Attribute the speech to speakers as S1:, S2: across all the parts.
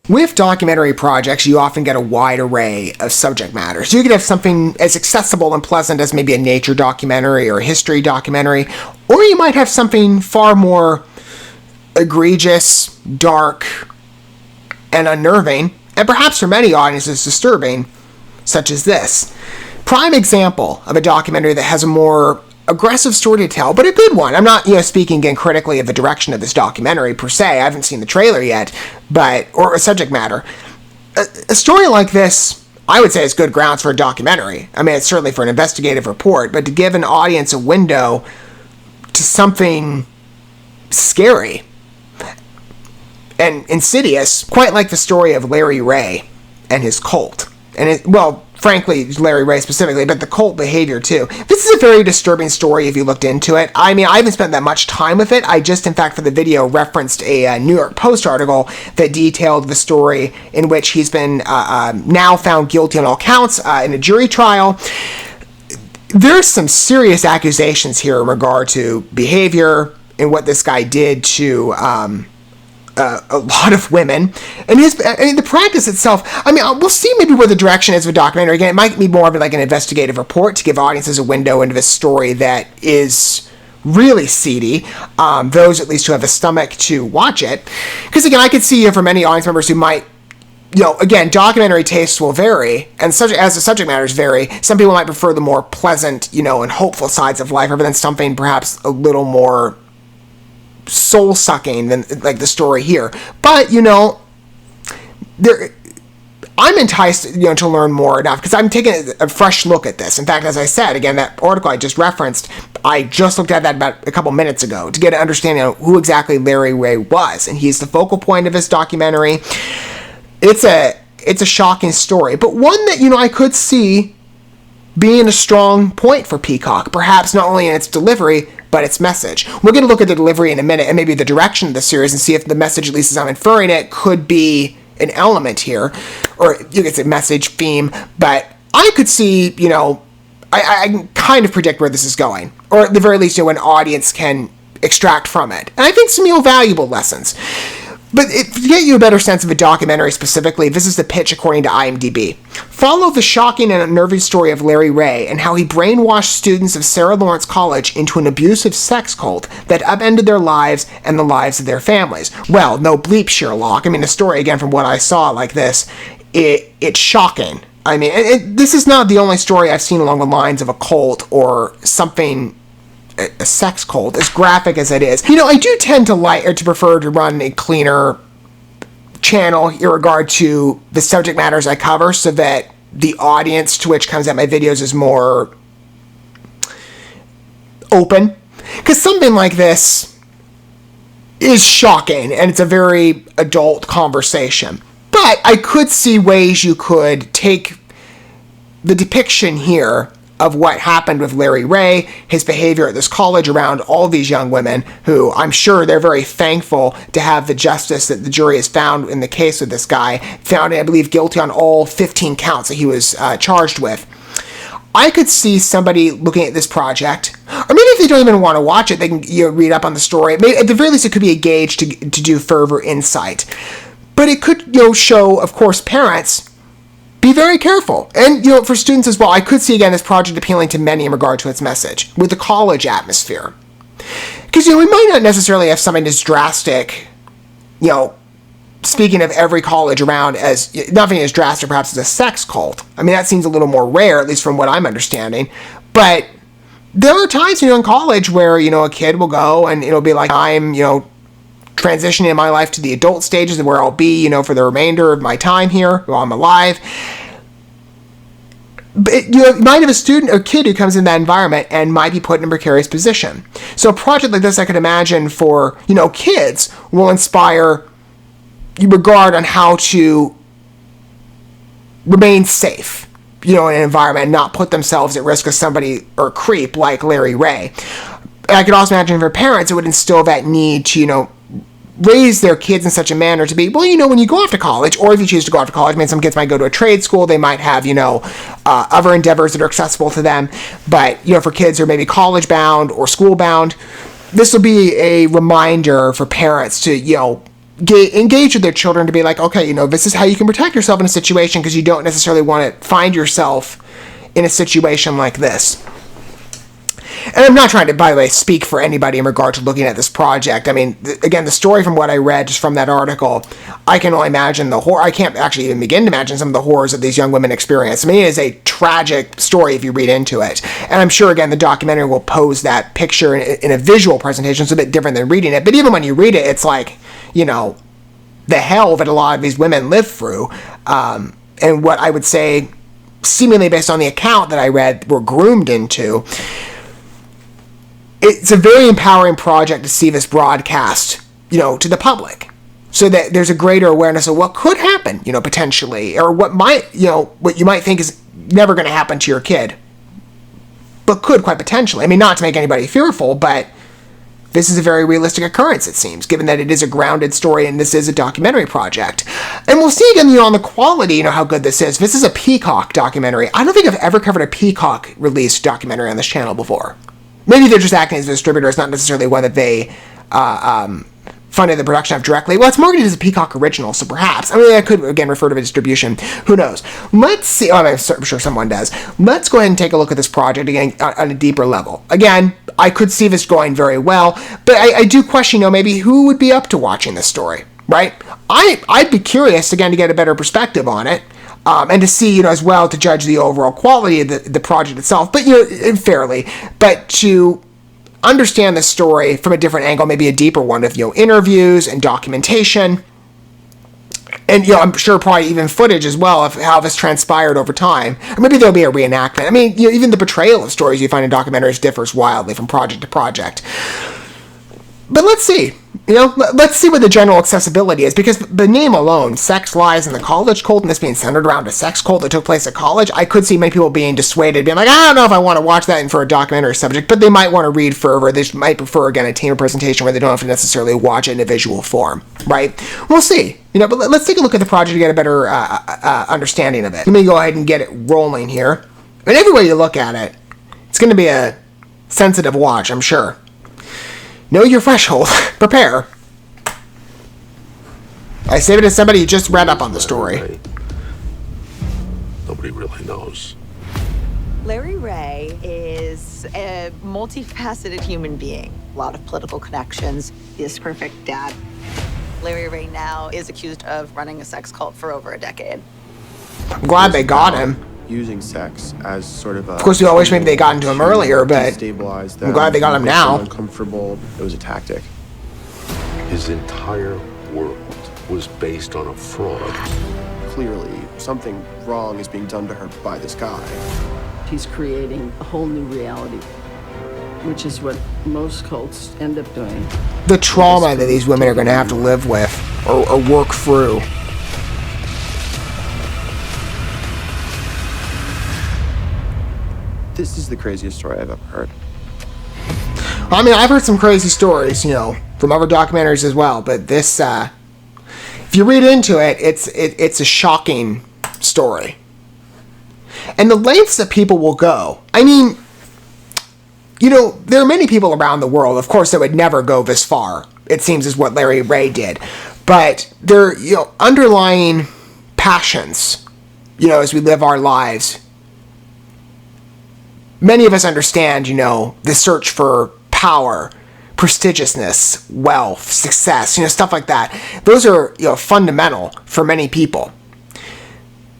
S1: With documentary projects, you often get a wide array of subject matter. So you could have something as accessible and pleasant as maybe a nature documentary or a history documentary, or you might have something far more egregious, dark, and unnerving, and perhaps for many audiences disturbing, such as this. Prime example of a documentary that has a more aggressive story to tell, but a good one. I'm not, speaking again critically of the direction of this documentary per se. I haven't seen the trailer yet, or a subject matter. A story like this, I would say, is good grounds for a documentary. I mean, it's certainly for an investigative report, but to give an audience a window to something scary and insidious, quite like the story of Larry Ray and his cult. And frankly, Larry Ray specifically, but the cult behavior too. This is a very disturbing story if you looked into it. I mean, I haven't spent that much time with it. I just, in fact, for the video, referenced a New York Post article that detailed the story in which he's been now found guilty on all counts in a jury trial. There's some serious accusations here in regard to behavior and what this guy did to a lot of women, and the practice itself. I mean, we'll see maybe where the direction is of a documentary. Again, it might be more of like an investigative report to give audiences a window into this story that is really seedy. Those at least who have a stomach to watch it, because again, I could see for many audience members who might, again, documentary tastes will vary, and as the subject matters vary. Some people might prefer the more pleasant, and hopeful sides of life, rather than something perhaps a little more soul-sucking than like the story here. But I'm enticed to learn more enough, because I'm taking a fresh look at this. In fact, as I said, again, that article I just referenced, I just looked at that about a couple minutes ago to get an understanding of who exactly Larry Ray was, and he's the focal point of this documentary. It's a shocking story, but one that I could see being a strong point for Peacock, perhaps not only in its delivery, but its message. We're going to look at the delivery in a minute, and maybe the direction of the series, and see if the message, at least as I'm inferring it, could be an element here, or you could say message, theme, but I could see, I can kind of predict where this is going, or at the very least, an audience can extract from it. And I think some valuable lessons. But to get you a better sense of a documentary specifically, this is the pitch according to IMDb. Follow the shocking and unnerving story of Larry Ray and how he brainwashed students of Sarah Lawrence College into an abusive sex cult that upended their lives and the lives of their families. Well, no bleep, Sherlock. I mean, the story, again, from what I saw like this, it's shocking. I mean, this is not the only story I've seen along the lines of a cult or something, a sex cult, as graphic as it is. I do tend to prefer to run a cleaner channel in regard to the subject matters I cover, so that the audience to which comes at my videos is more open. Because something like this is shocking, and it's a very adult conversation. But I could see ways you could take the depiction here of what happened with Larry Ray, his behavior at this college around all these young women, who I'm sure they're very thankful to have the justice that the jury has found in the case of this guy, found, I believe, guilty on all 15 counts that he was charged with. I could see somebody looking at this project, or maybe if they don't even want to watch it, they can read up on the story. Maybe, at the very least, it could be a gauge to do further insight. But it could show, of course, parents, be very careful. And, for students as well, I could see, again, this project appealing to many in regard to its message, with the college atmosphere. Because, we might not necessarily have something as drastic, speaking of every college around, as nothing as drastic perhaps as a sex cult. I mean, that seems a little more rare, at least from what I'm understanding. But there are times, in college where, a kid will go and it'll be like, I'm, transitioning in my life to the adult stages of where I'll be, for the remainder of my time here while I'm alive. But you might have a student or kid who comes in that environment and might be put in a precarious position. So a project like this, I could imagine for, kids will inspire regard on how to remain safe, in an environment and not put themselves at risk of somebody or creep like Larry Ray. I could also imagine for parents, it would instill that need to, raise their kids in such a manner to be, well, when you go off to college, or if you choose to go off to college, some kids might go to a trade school, they might have, other endeavors that are accessible to them, but, for kids who are maybe college-bound or school-bound, this will be a reminder for parents to, engage with their children, to be like, okay, this is how you can protect yourself in a situation, because you don't necessarily want to find yourself in a situation like this. And I'm not trying to, by the way, speak for anybody in regard to looking at this project. I mean, again, the story from what I read just from that article, I can only imagine the horror. I can't actually even begin to imagine some of the horrors that these young women experience. I mean, it is a tragic story if you read into it. And I'm sure, again, the documentary will pose that picture in a visual presentation. It's a bit different than reading it. But even when you read it, it's like, the hell that a lot of these women live through. And what I would say, seemingly based on the account that I read, were groomed into. It's a very empowering project to see this broadcast, to the public, so that there's a greater awareness of what could happen, potentially, or what might, what you might think is never going to happen to your kid, but could quite potentially. I mean, not to make anybody fearful, but this is a very realistic occurrence, it seems, given that it is a grounded story and this is a documentary project. And we'll see again, on the quality, how good this is. This is a Peacock documentary. I don't think I've ever covered a Peacock released documentary on this channel before. Maybe they're just acting as a distributor. It's not necessarily one that they funded the production of directly. Well, it's marketed as a Peacock original, so perhaps. I mean, I could, again, refer to a distribution. Who knows? Let's see. Oh, I'm sure someone does. Let's go ahead and take a look at this project again on a deeper level. Again, I could see this going very well, but I do question, maybe who would be up to watching this story, right? I'd be curious, again, to get a better perspective on it. And to see, as well, to judge the overall quality of the project itself, but, fairly, but to understand the story from a different angle, maybe a deeper one of, interviews and documentation, and, I'm sure probably even footage as well of how this transpired over time, or maybe there'll be a reenactment. I mean, even the portrayal of stories you find in documentaries differs wildly from project to project. But let's see. Let's see what the general accessibility is, because the name alone, Sex, Lies, and the College Cult, and this being centered around a sex cult that took place at college, I could see many people being dissuaded, being like, I don't know if I want to watch that for a documentary subject, but they might want to read further. They might prefer, again, a team presentation where they don't have to necessarily watch it in a visual form, right? We'll see. But let's take a look at the project to get a better understanding of it. Let me go ahead and get it rolling here. And every way you look at it, it's going to be a sensitive watch, I'm sure. Know your threshold. Prepare. I say it as somebody who just read up on the story.
S2: Nobody really knows.
S3: Larry Ray is a multifaceted human being. A lot of political connections. His perfect dad. Larry Ray now is accused of running a sex cult for over a decade.
S1: I'm glad they got him.
S4: Using sex as sort of a...
S1: Of course, we all wish maybe they got into him earlier, but I'm glad they got him now.
S4: Uncomfortable. It was a tactic.
S2: His entire world was based on a fraud.
S4: Clearly, something wrong is being done to her by this guy.
S5: He's creating a whole new reality, which is what most cults end up doing.
S1: The trauma that these women are going to have to live with or work through.
S4: This is the craziest story I've ever heard.
S1: I mean, I've heard some crazy stories, from other documentaries as well, but this, if you read into it, it's a shocking story. And the lengths that people will go, I mean, there are many people around the world, of course, that would never go this far, it seems, is what Larry Ray did. But there are, underlying passions, as we live our lives. Many of us understand, the search for power, prestigiousness, wealth, success, stuff like that. Those are, fundamental for many people.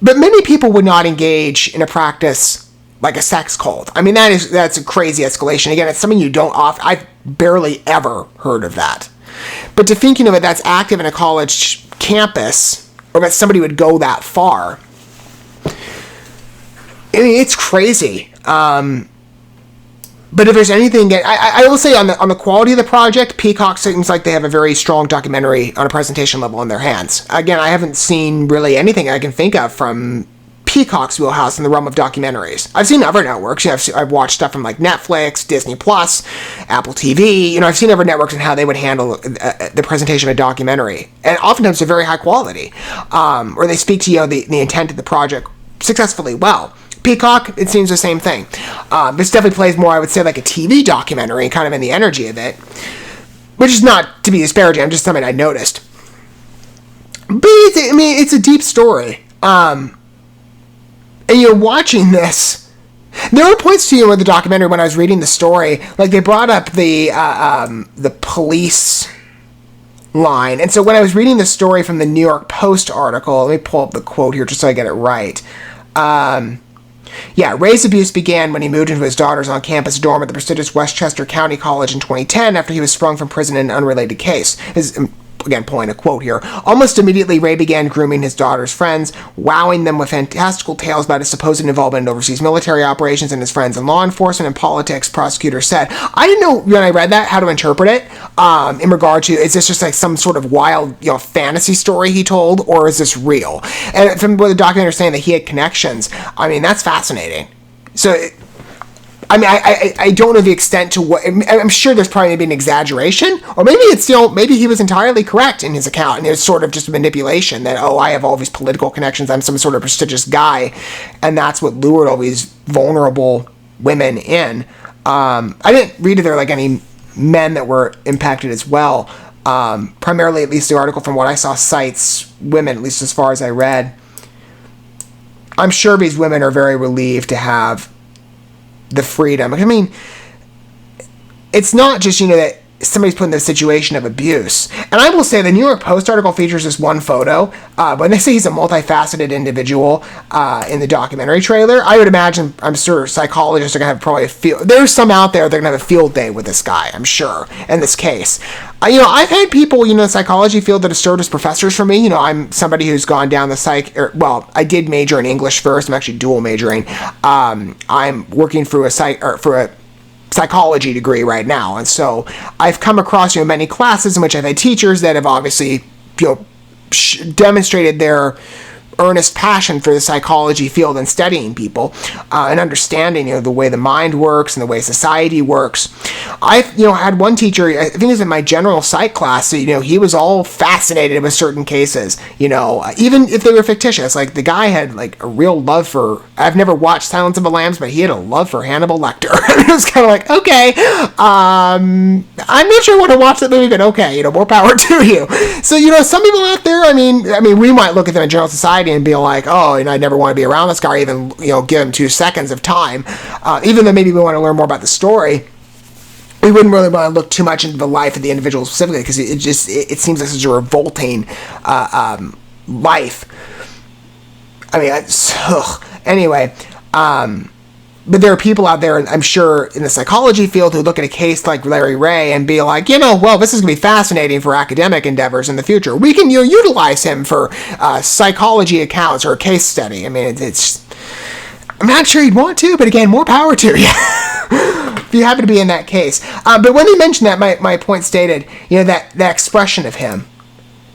S1: But many people would not engage in a practice like a sex cult. I mean, that's a crazy escalation. Again, it's something you don't I've barely ever heard of that. But to think, that's active in a college campus, or that somebody would go that far, I mean, it's crazy. But if there's anything, I will say on the quality of the project, Peacock seems like they have a very strong documentary on a presentation level in their hands. Again, I haven't seen really anything I can think of from Peacock's wheelhouse in the realm of documentaries. I've seen other networks. I've watched stuff from like Netflix, Disney Plus, Apple TV. I've seen other networks and how they would handle the presentation of a documentary, and oftentimes they're very high quality, or they speak to the intent of the project successfully well. Peacock, it seems the same thing. This definitely plays more, I would say, like a TV documentary, kind of in the energy of it, which is not to be disparaging. I'm just something I noticed. But it's a deep story. And you're watching this. There were points to where the documentary, when I was reading the story, like they brought up the police line. And so when I was reading the story from the New York Post article, let me pull up the quote here just so I get it right. Ray's abuse began when he moved into his daughter's on-campus dorm at the prestigious Westchester County College in 2010 after he was sprung from prison in an unrelated case. Again, pulling a quote here. Almost immediately, Ray began grooming his daughter's friends, wowing them with fantastical tales about his supposed involvement in overseas military operations and his friends in law enforcement and politics, prosecutors said. I didn't know, when I read that, how to interpret it, in regard to, is this just like some sort of wild, fantasy story he told, or is this real? And from what the documentary is saying that he had connections, that's fascinating. So, I don't know the extent to what. I'm sure there's probably maybe an exaggeration, or maybe he was entirely correct in his account, and it was sort of just a manipulation that, I have all these political connections, I'm some sort of prestigious guy, and that's what lured all these vulnerable women in. I didn't read if there were any men that were impacted as well. Primarily, at least the article from what I saw cites women, at least as far as I read. I'm sure these women are very relieved to have the freedom. It's not just, that somebody's put in the situation of abuse. And I will say the New York Post article features this one photo. When they say he's a multifaceted individual in the documentary trailer, I would imagine, I'm sure psychologists are going to have probably there's some out there that are going to have a field day with this guy, I'm sure, in this case. I've had people, in the psychology field that have served as professors for me. I'm somebody who's gone down the I did major in English first. I'm actually dual majoring. I'm working through a psychology degree right now, and so I've come across many classes in which I've had teachers that have obviously demonstrated their earnest passion for the psychology field and studying people and understanding the way the mind works and the way society works. I've had one teacher, I think it was in my general psych class, he was all fascinated with certain cases, even if they were fictitious. Like the guy had a real love for, I've never watched Silence of the Lambs, but he had a love for Hannibal Lecter. It was kind of okay, I'm not sure I want to watch that movie, but okay, more power to you. So some people out there, we might look at them in general society and be like, I never want to be around this guy, or even give him 2 seconds of time, even though maybe we want to learn more about the story. We wouldn't really want to look too much into the life of the individual specifically, because it seems like such a revolting life. Anyway, but there are people out there, I'm sure, in the psychology field who look at a case like Larry Ray and be like, this is going to be fascinating for academic endeavors in the future. We can utilize him for psychology accounts or a case study. I'm not sure you'd want to, but again, more power to you. If you happen to be in that case. But when they mentioned that, my point stated, that expression of him,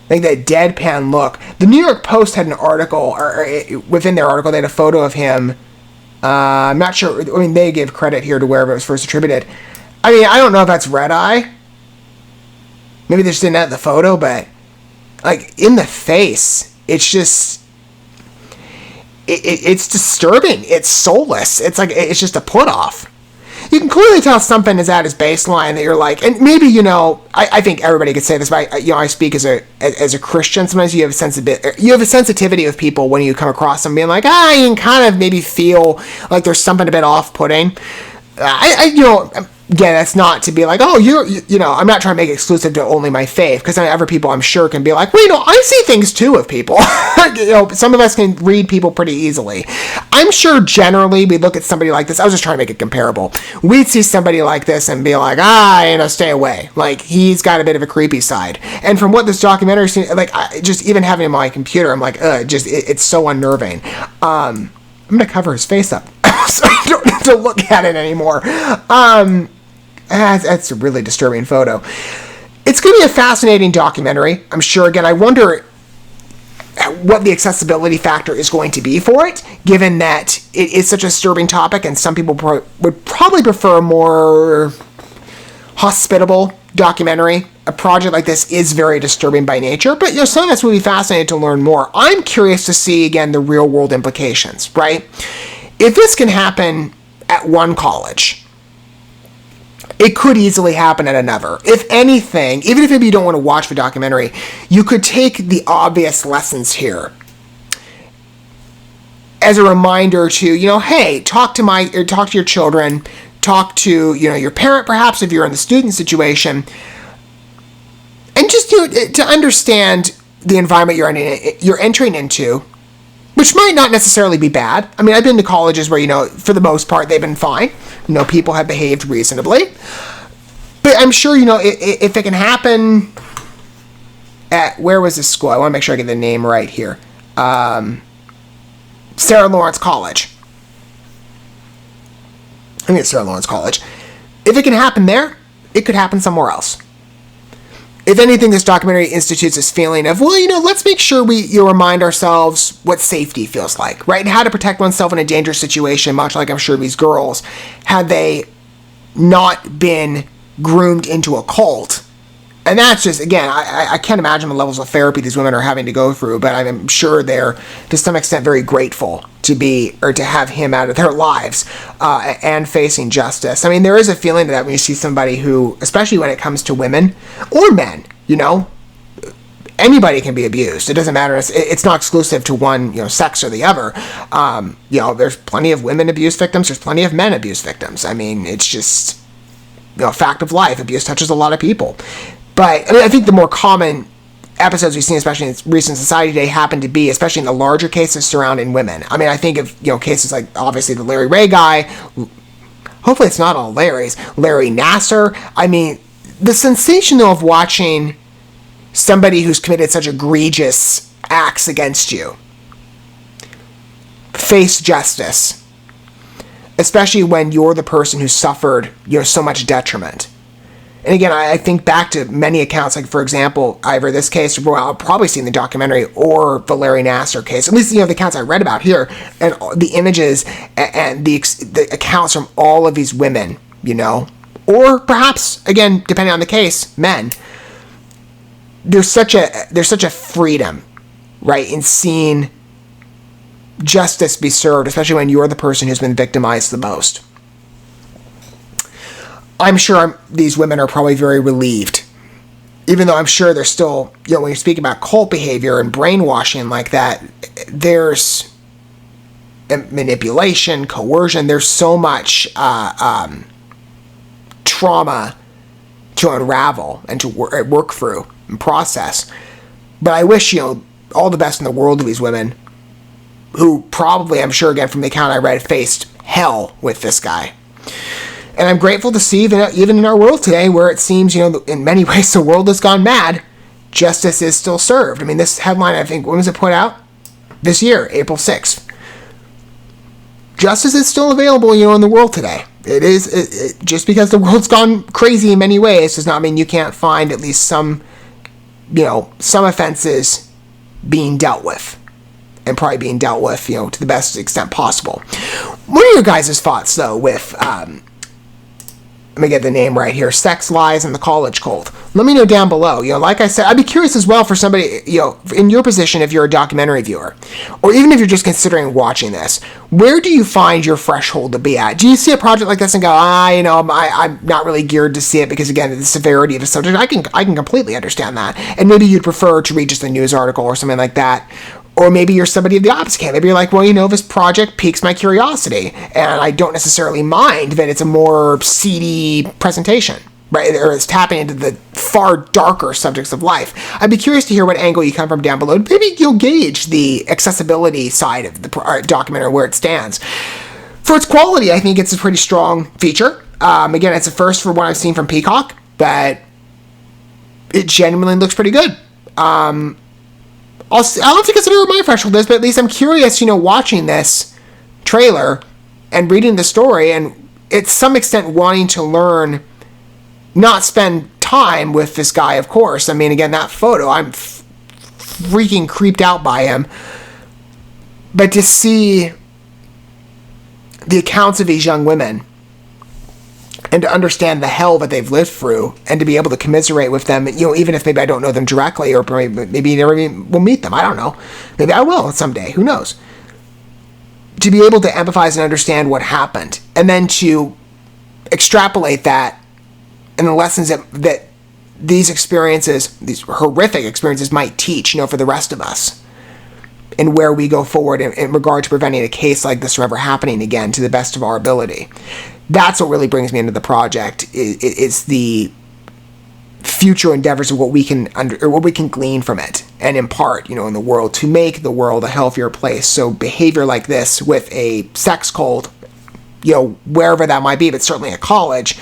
S1: that deadpan look. The New York Post had an article, or within their article, they had a photo of him. I'm not sure. They give credit here to wherever it was first attributed. I don't know if that's red eye. Maybe they just didn't have the photo, but in the face, it's just. It's disturbing. It's soulless. It's just a put off. You can clearly tell something is at his baseline that you're and maybe, I think everybody could say this, but I speak as a Christian. Sometimes you have a sensitivity with people when you come across them being you can kind of maybe feel like there's something a bit off-putting. Again, that's not to be I'm not trying to make it exclusive to only my faith, because other people I'm sure can be I see things too with people. Some of us can read people pretty easily. I'm sure generally we look at somebody like this, I was just trying to make it comparable. We'd see somebody like this and be stay away. He's got a bit of a creepy side. And from what this documentary seems, just even having him on my computer, I'm it's so unnerving. I'm going to cover his face up so I don't have to look at it anymore. That's a really disturbing photo. It's going to be a fascinating documentary, I'm sure. Again, I wonder what the accessibility factor is going to be for it, given that it is such a disturbing topic, and some people would probably prefer a more hospitable documentary. A project like this is very disturbing by nature, but some of us would be fascinated to learn more. I'm curious to see, again, the real-world implications, right? If this can happen at one college, it could easily happen at another. If anything, even if maybe you don't want to watch the documentary, you could take the obvious lessons here as a reminder to, hey, talk to your children, talk to, your parent perhaps if you're in the student situation, and just to understand the environment you're entering into, which might not necessarily be bad. I mean, I've been to colleges where, for the most part, they've been fine. People have behaved reasonably. But I'm sure, if it can happen at, where was this school? I want to make sure I get the name right here. Sarah Lawrence College. I think it's Sarah Lawrence College. If it can happen there, it could happen somewhere else. If anything, this documentary institutes this feeling of, let's make sure we remind ourselves what safety feels like, right? And how to protect oneself in a dangerous situation, much like I'm sure these girls, had they not been groomed into a cult. And that's just, again, I can't imagine the levels of therapy these women are having to go through, but I'm sure they're, to some extent, very grateful to have him out of their lives and facing justice. I mean, there is a feeling to that when you see somebody who, especially when it comes to women or men, anybody can be abused. It doesn't matter. It's not exclusive to one, sex or the other. There's plenty of women abuse victims. There's plenty of men abuse victims. I mean, it's just, a fact of life. Abuse touches a lot of people. But I think the more common episodes we've seen, especially in recent society today, happen to be, especially in the larger cases surrounding women. I mean, I think of, cases like, obviously, the Larry Ray guy. Hopefully it's not all Larry's. Larry Nassar. I mean, the sensation, though, of watching somebody who's committed such egregious acts against you face justice, especially when you're the person who suffered, so much detriment. And again, I think back to many accounts, like, for example, either this case, or I'll probably see in the documentary, or the Larry Nassar case, at least, the accounts I read about here, and the images and the accounts from all of these women, or perhaps, again, depending on the case, men. There's such a freedom, right, in seeing justice be served, especially when you're the person who's been victimized the most. I'm sure these women are probably very relieved, even though I'm sure they're still, when you're speaking about cult behavior and brainwashing like that, there's manipulation, coercion, there's so much trauma to unravel and to work through and process. But I wish, all the best in the world to these women who probably, I'm sure, again, from the account I read, faced hell with this guy. And I'm grateful to see that even in our world today, where it seems, in many ways the world has gone mad, justice is still served. I mean, this headline, I think, when was it put out? This year, April 6th. Justice is still available, in the world today. It is, just because the world's gone crazy in many ways does not mean you can't find at least some offenses being dealt with. And probably being dealt with, to the best extent possible. What are your guys' thoughts, though, with, let me get the name right here, Sex, Lies, and the College Cult? Let me know down below. Like I said, I'd be curious as well for somebody, in your position, if you're a documentary viewer, or even if you're just considering watching this, where do you find your threshold to be at? Do you see a project like this and go, I'm not really geared to see it because, again, the severity of the subject, I can completely understand that. And maybe you'd prefer to read just a news article or something like that. Or maybe you're somebody of the opposite camp. Maybe you're like, this project piques my curiosity, and I don't necessarily mind that it's a more seedy presentation, right? Or it's tapping into the far darker subjects of life. I'd be curious to hear what angle you come from down below. Maybe you'll gauge the accessibility side of the documentary, where it stands. For its quality, I think it's a pretty strong feature. Again, it's a first for what I've seen from Peacock, but it genuinely looks pretty good. I'll have to consider what my threshold is, but at least I'm curious, watching this trailer and reading the story, and at some extent wanting to learn, not spend time with this guy, of course. I mean, again, that photo, I'm freaking creeped out by him. But to see the accounts of these young women, and to understand the hell that they've lived through, and to be able to commiserate with them, even if maybe I don't know them directly, or maybe never even will meet them. I don't know. Maybe I will someday. Who knows? to be able to empathize and understand what happened, and then to extrapolate that and the lessons that these experiences, these horrific experiences, might teach, for the rest of us, and where we go forward in regard to preventing a case like this from ever happening again to the best of our ability. That's what really brings me into the project. It's the future endeavors of what we can what we can glean from it and impart, in the world to make the world a healthier place. So behavior like this with a sex cult, wherever that might be, but certainly at college,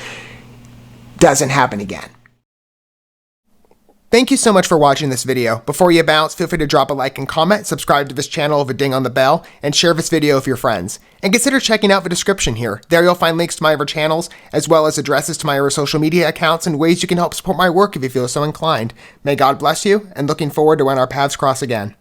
S1: doesn't happen again. Thank you so much for watching this video. Before you bounce, feel free to drop a like and comment, subscribe to this channel with a ding on the bell, and share this video with your friends. And consider checking out the description here. There you'll find links to my other channels, as well as addresses to my other social media accounts and ways you can help support my work if you feel so inclined. May God bless you, and looking forward to when our paths cross again.